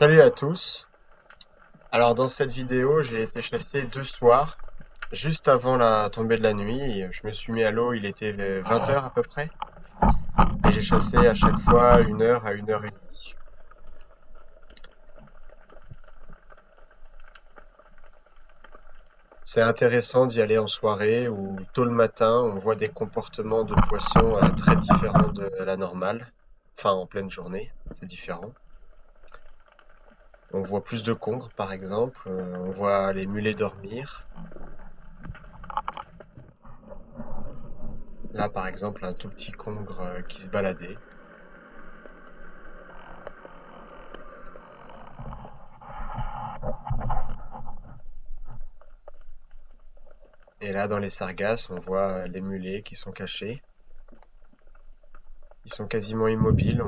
Salut à tous. Alors dans cette vidéo, j'ai été chasser 2 soirs, juste avant la tombée de la nuit. Et je me suis mis à l'eau, il était 20 heures à peu près, et j'ai chassé à chaque fois 1 heure à 1 heure et demie. C'est intéressant d'y aller en soirée ou tôt le matin, on voit des comportements de poissons très différents de la normale. Enfin, en pleine journée, c'est différent. On voit plus de congres par exemple, on voit les mulets dormir. Là par exemple, un tout petit congre qui se baladait. Et là, dans les sargasses, on voit les mulets qui sont cachés. Ils sont quasiment immobiles,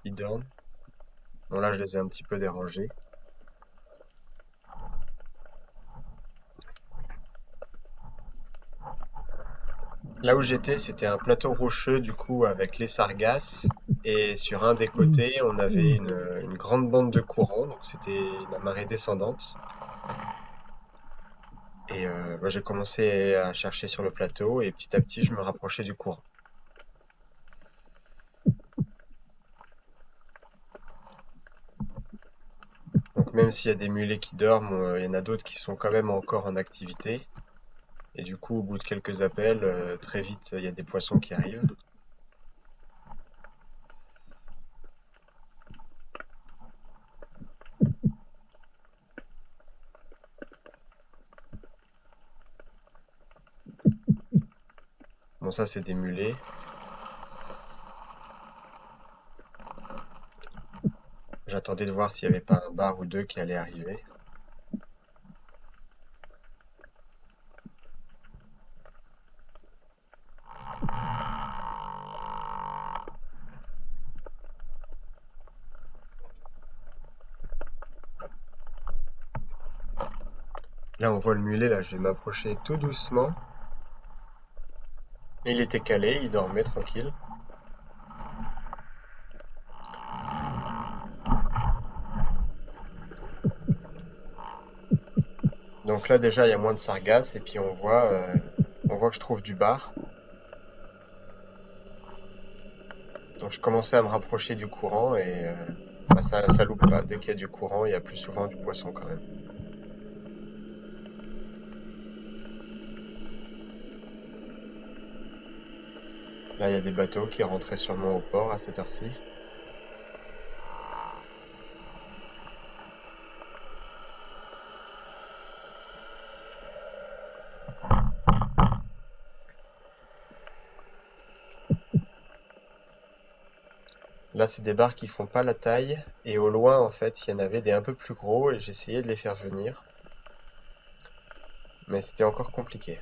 ils dorment. Bon, là, je les ai un petit peu dérangés. Là où j'étais, c'était un plateau rocheux, du coup, avec les sargasses. Et sur un des côtés, on avait une grande bande de courant, donc c'était la marée descendante. Et moi, j'ai commencé à chercher sur le plateau, et petit à petit, je me rapprochais du courant. Donc même s'il y a des mulets qui dorment, il y en a d'autres qui sont quand même encore en activité. Et du coup, au bout de quelques appels, très vite, il y a des poissons qui arrivent. Bon, ça, c'est des mulets. J'attendais de voir s'il n'y avait pas un bar ou deux qui allait arriver. Là, on voit le mulet, là, je vais m'approcher tout doucement. Il était calé, il dormait tranquille. Donc là, déjà, il y a moins de sargasses, et puis on voit que je trouve du bar. Donc je commençais à me rapprocher du courant, et bah, ça loupe pas. Dès qu'il y a du courant, il y a plus souvent du poisson quand même. Là, il y a des bateaux qui rentraient sûrement au port à cette heure-ci. Là, c'est des bars qui font pas la taille, et au loin, en fait, il y en avait des un peu plus gros, et j'essayais de les faire venir, mais c'était encore compliqué.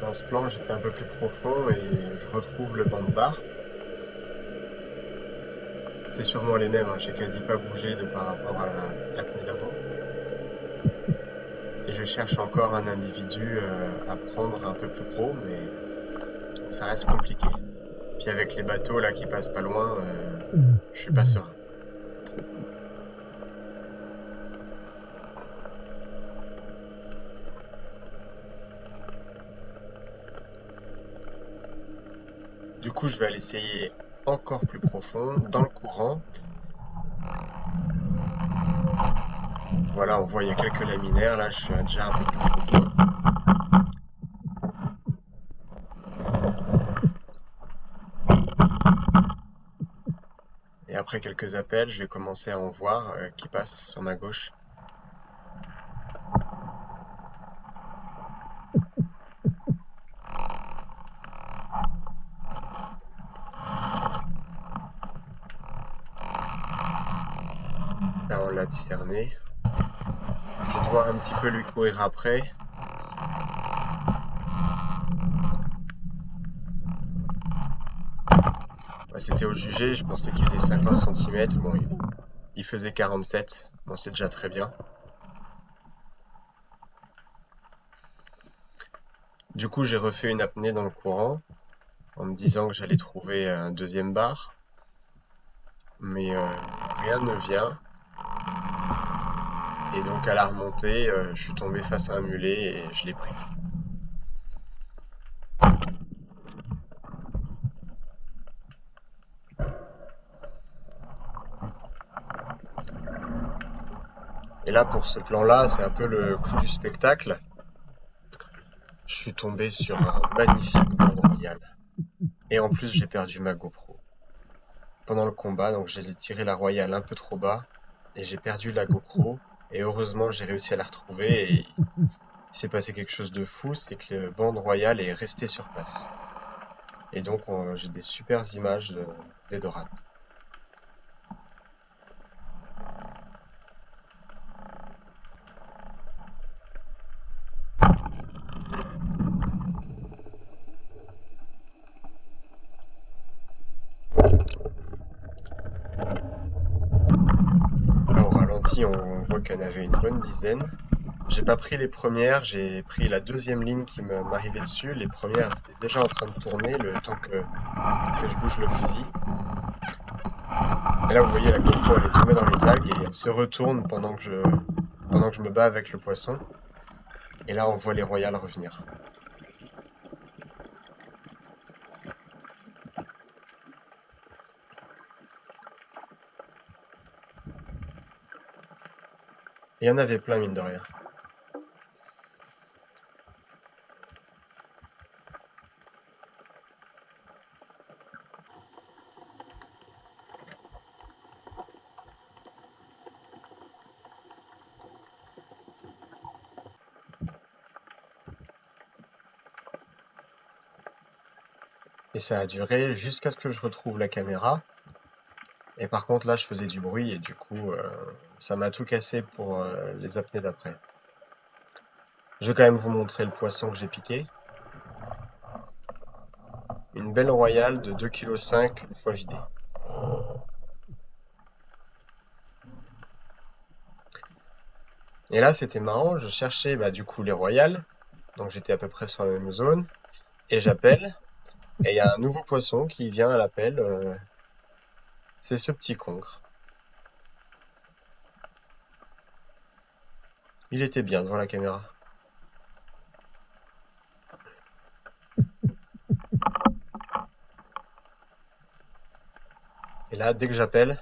Dans ce plan, j'étais un peu plus profond, et je retrouve le banc de bar. C'est sûrement les mêmes, hein, j'ai quasi pas bougé de par rapport à l'apnée d'avant. Et je cherche encore un individu à prendre un peu plus gros, mais ça reste compliqué. Puis avec les bateaux là qui passent pas loin, je suis pas serein. Du coup, je vais aller essayer encore plus profond, dans le courant. Voilà, on voit il y a quelques laminaires, là je suis déjà un peu plus profond. Et après quelques appels, je vais commencer à en voir qui passent sur ma gauche. Là, on l'a discerné. Je vais devoir un petit peu lui courir après. C'était au jugé, je pensais qu'il faisait 50 centimètres. Bon, il faisait 47. Bon, c'est déjà très bien. Du coup, j'ai refait une apnée dans le courant en me disant que j'allais trouver un deuxième bar. Mais rien ne vient. Et donc à la remontée, je suis tombé face à un mulet et je l'ai pris. Et là, pour ce plan-là, c'est un peu le clou du spectacle. Je suis tombé sur un magnifique bande royal. Et en plus, j'ai perdu ma GoPro. Pendant le combat, donc j'ai tiré la royale un peu trop bas et j'ai perdu la GoPro. Et heureusement, j'ai réussi à la retrouver et il s'est passé quelque chose de fou, c'est que le bande royal est resté sur place. Et donc, j'ai des super images des dorades. Là, au ralenti, on voit qu'il y en avait une bonne dizaine. J'ai pas pris les premières, j'ai pris la deuxième ligne qui m'arrivait dessus. Les premières, c'était déjà en train de tourner le temps que je bouge le fusil. Et là, vous voyez, la GoPro, elle est tombée dans les algues et elle se retourne pendant que je me bats avec le poisson. Et là, on voit les royales revenir. Et il y en avait plein, mine de rien. Et ça a duré jusqu'à ce que je retrouve la caméra. Et par contre, là, je faisais du bruit et du coup, ça m'a tout cassé pour les apnées d'après. Je vais quand même vous montrer le poisson que j'ai piqué. Une belle royale de 2,5 kg une fois vidée. Et là, c'était marrant, je cherchais du coup les royales. Donc j'étais à peu près sur la même zone. Et j'appelle. Et il y a un nouveau poisson qui vient à l'appel. C'est ce petit congre. Il était bien devant la caméra. Et là, dès que j'appelle,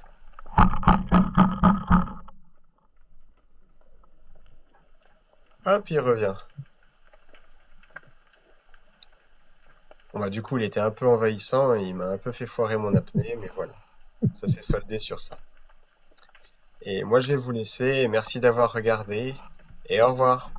hop, il revient. Bon bah du coup, il était un peu envahissant et il m'a un peu fait foirer mon apnée, mais voilà. Ça s'est soldé sur ça. Et moi, je vais vous laisser. Merci d'avoir regardé et au revoir.